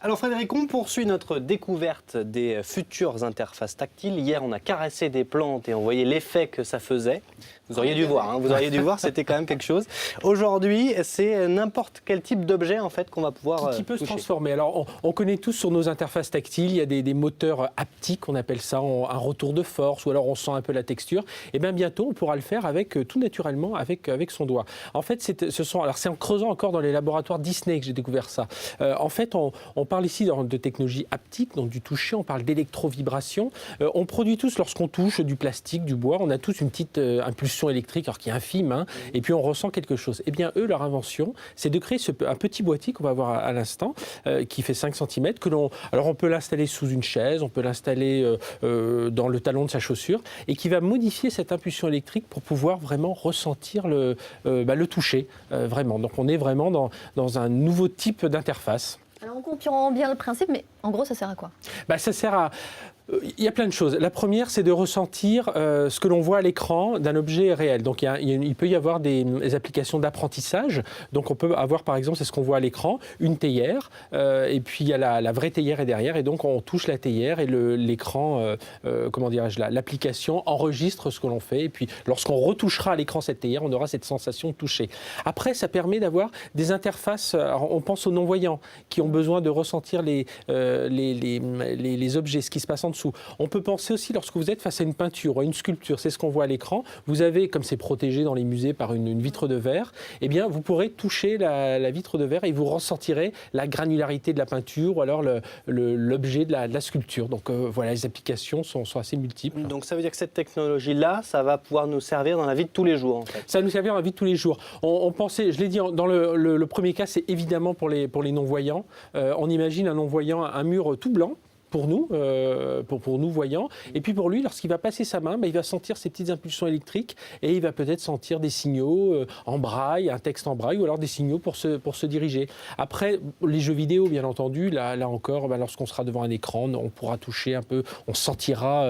Alors Frédéric, on poursuit notre découverte des futures interfaces tactiles. Hier, on a caressé des plantes et on voyait l'effet que ça faisait. Vous auriez dû voir, vous auriez dû voir, c'était quand même quelque chose. Aujourd'hui, c'est n'importe quel type d'objet en fait qu'on va pouvoir qui peut se toucher. transformer. Alors, on connaît tous sur nos interfaces tactiles, il y a des moteurs haptiques, on appelle ça un retour de force, ou alors on sent un peu la texture. Et bien bientôt, on pourra le faire avec tout naturellement avec son doigt. En fait, c'est en creusant encore dans les laboratoires Disney que j'ai découvert ça. En fait, on parle ici de technologie haptique, donc du toucher, on parle d'électrovibration. On produit tous, lorsqu'on touche du plastique, du bois, on a tous une petite impulsion électrique, alors qui est infime, et puis on ressent quelque chose. Eh bien, eux, leur invention, c'est de créer un petit boîtier qu'on va voir à l'instant, qui fait 5 cm, alors on peut l'installer sous une chaise, on peut l'installer dans le talon de sa chaussure, et qui va modifier cette impulsion électrique pour pouvoir vraiment ressentir le toucher, vraiment. Donc on est vraiment dans un nouveau type d'interface. Alors on comprend bien le principe, mais en gros, ça sert à quoi ? Ça sert à... Il y a plein de choses. La première, c'est de ressentir ce que l'on voit à l'écran d'un objet réel. Donc, il peut y avoir des applications d'apprentissage. Donc, on peut avoir, par exemple, c'est ce qu'on voit à l'écran, une théière, et puis il y a la vraie théière est derrière, et donc on touche la théière et l'écran, l'application enregistre ce que l'on fait. Et puis, lorsqu'on retouchera à l'écran cette théière, on aura cette sensation de toucher. Après, ça permet d'avoir des interfaces. Alors, on pense aux non-voyants qui ont besoin de ressentir les objets, ce qui se passe en dessous. On peut penser aussi lorsque vous êtes face à une peinture ou à une sculpture, c'est ce qu'on voit à l'écran, vous avez, comme c'est protégé dans les musées par une vitre de verre, eh bien vous pourrez toucher la vitre de verre et vous ressentirez la granularité de la peinture ou alors l'objet de la sculpture. Donc voilà, les applications sont assez multiples. Donc ça veut dire que cette technologie-là, ça va pouvoir nous servir dans la vie de tous les jours en fait. Ça va nous servir dans la vie de tous les jours. On pensait, je l'ai dit, dans le premier cas, c'est évidemment pour les non-voyants. On imagine un non-voyant, un mur tout blanc, pour nous, pour nous voyants. Et puis pour lui, lorsqu'il va passer sa main, il va sentir ces petites impulsions électriques et il va peut-être sentir des signaux en braille, un texte en braille ou alors des signaux pour se diriger. Après, les jeux vidéo, bien entendu, là encore, lorsqu'on sera devant un écran, on pourra toucher un peu, on sentira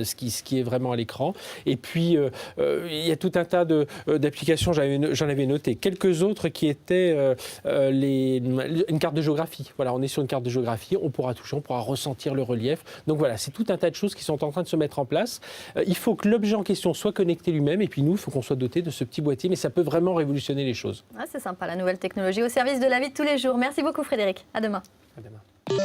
ce qui est vraiment à l'écran. Et puis, il y a tout un tas d'applications, j'en avais noté quelques autres qui étaient une carte de géographie. Voilà, on est sur une carte de géographie, on pourra toucher, on pourra ressentir le relief. Donc voilà, c'est tout un tas de choses qui sont en train de se mettre en place. Il faut que l'objet en question soit connecté lui-même et puis nous, il faut qu'on soit doté de ce petit boîtier, mais ça peut vraiment révolutionner les choses. Ah, c'est sympa, la nouvelle technologie au service de la vie de tous les jours. Merci beaucoup Frédéric, à demain. À demain.